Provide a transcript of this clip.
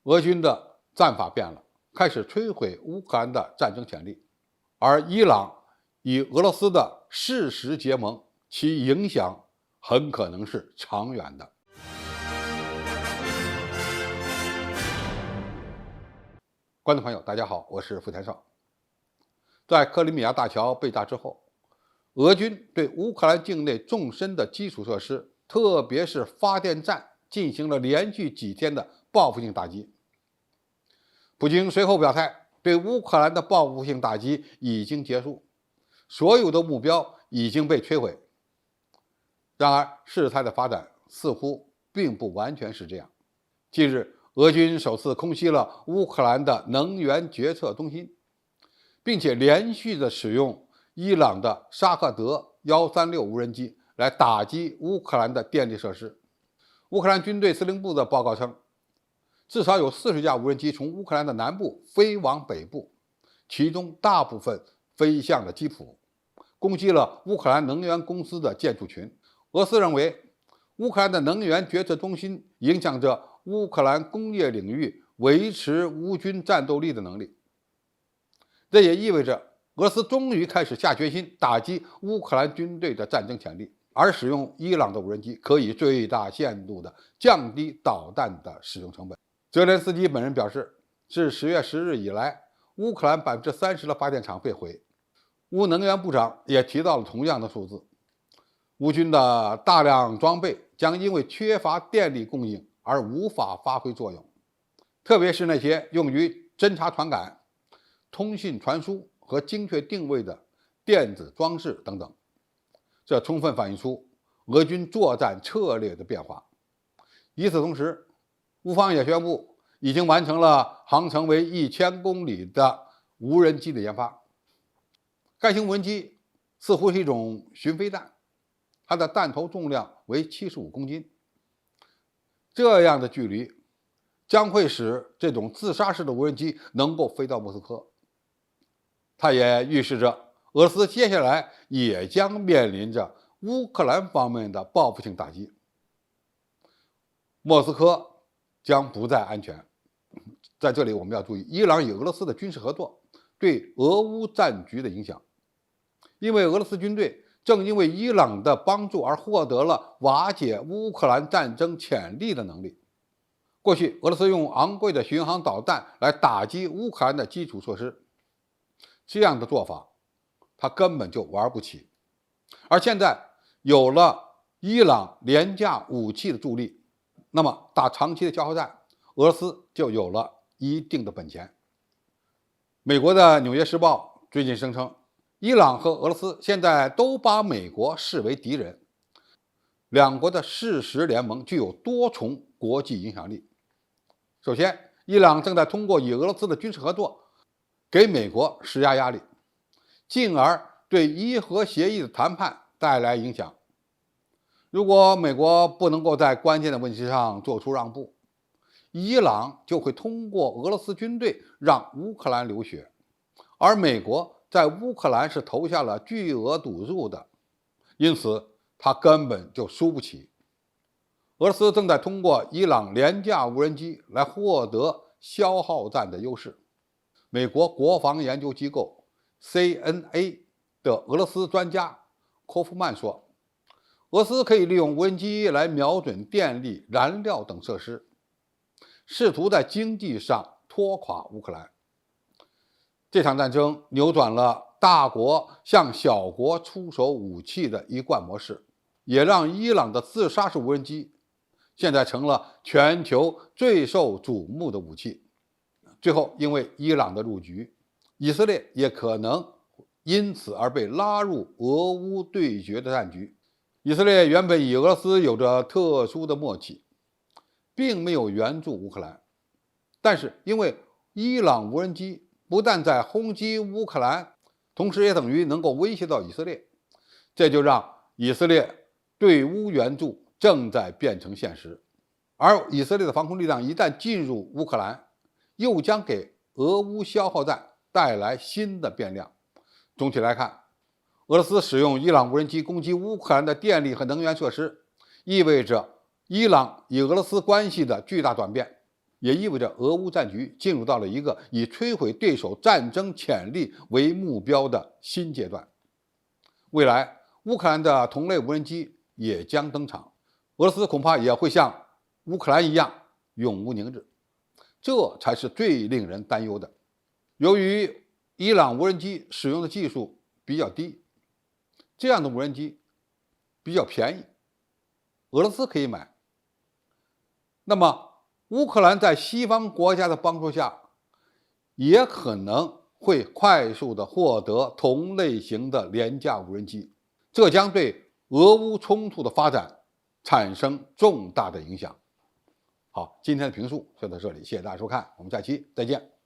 俄军的战法变了，开始摧毁乌克兰的战争潜力，而伊朗与俄罗斯的事实结盟，其影响很可能是长远的。观众朋友，大家好，我是付天少。在克里米亚大桥被炸之后，俄军对乌克兰境内纵深的基础设施，特别是发电站，进行了连续几天的报复性打击。普京随后表态，对乌克兰的报复性打击已经结束，所有的目标已经被摧毁。然而，事态的发展似乎并不完全是这样。近日，俄军首次空袭了乌克兰的能源决策中心，并且连续的使用伊朗的沙赫德136无人机来打击乌克兰的电力设施。乌克兰军队司令部的报告称，至少有40架无人机从乌克兰的南部飞往北部，其中大部分飞向了基辅，攻击了乌克兰能源公司的建筑群。俄罗斯认为，乌克兰的能源决策中心影响着乌克兰工业领域维持乌军战斗力的能力。这也意味着俄罗斯终于开始下决心打击乌克兰军队的战争潜力，而使用伊朗的无人机可以最大限度地降低导弹的使用成本。泽连斯基本人表示，自10月10日以来，乌克兰30%的发电厂被毁。乌能源部长也提到了同样的数字。乌军的大量装备将因为缺乏电力供应而无法发挥作用，特别是那些用于侦察传感、通信传输和精确定位的电子装置等等。这充分反映出俄军作战策略的变化。与此同时，乌方也宣布已经完成了航程为1000公里的无人机的研发。该型无人机似乎是一种巡飞弹，它的弹头重量为75公斤。这样的距离将会使这种自杀式的无人机能够飞到莫斯科。它也预示着俄罗斯接下来也将面临着乌克兰方面的报复性打击。莫斯科将不再安全。在这里我们要注意伊朗与俄罗斯的军事合作对俄乌战局的影响，因为俄罗斯军队正因为伊朗的帮助而获得了瓦解乌克兰战争潜力的能力。过去，俄罗斯用昂贵的巡航导弹来打击乌克兰的基础设施，这样的做法，它根本就玩不起。而现在有了伊朗廉价武器的助力，那么打长期的消耗战，俄罗斯就有了一定的本钱。美国的《纽约时报》最近声称，伊朗和俄罗斯现在都把美国视为敌人，两国的事实联盟具有多重国际影响力。首先，伊朗正在通过与俄罗斯的军事合作给美国施加压力，进而对伊核协议的谈判带来影响。如果美国不能够在关键的问题上做出让步，伊朗就会通过俄罗斯军队让乌克兰流血，而美国在乌克兰是投下了巨额赌注的，因此他根本就输不起。俄罗斯正在通过伊朗廉价无人机来获得消耗战的优势。美国国防研究机构 CNA 的俄罗斯专家科夫曼说，俄罗斯可以利用无人机来瞄准电力、燃料等设施，试图在经济上拖垮乌克兰。这场战争扭转了大国向小国出手武器的一贯模式，也让伊朗的自杀式无人机现在成了全球最受瞩目的武器。最后，因为伊朗的入局，以色列也可能因此而被拉入俄乌对决的战局。以色列原本与俄罗斯有着特殊的默契，并没有援助乌克兰，但是因为伊朗无人机不但在轰击乌克兰，同时也等于能够威胁到以色列，这就让以色列对乌援助正在变成现实。而以色列的防空力量一旦进入乌克兰，又将给俄乌消耗战带来新的变量。总体来看，俄罗斯使用伊朗无人机攻击乌克兰的电力和能源设施，意味着伊朗与俄罗斯关系的巨大转变。也意味着俄乌战局进入到了一个以摧毁对手战争潜力为目标的新阶段。未来，乌克兰的同类无人机也将登场，俄罗斯恐怕也会像乌克兰一样永无宁日，这才是最令人担忧的。由于伊朗无人机使用的技术比较低，这样的无人机比较便宜，俄罗斯可以买。那么，乌克兰在西方国家的帮助下，也可能会快速的获得同类型的廉价无人机，这将对俄乌冲突的发展产生重大的影响。好，今天的评述就到这里，谢谢大家收看，我们下期再见。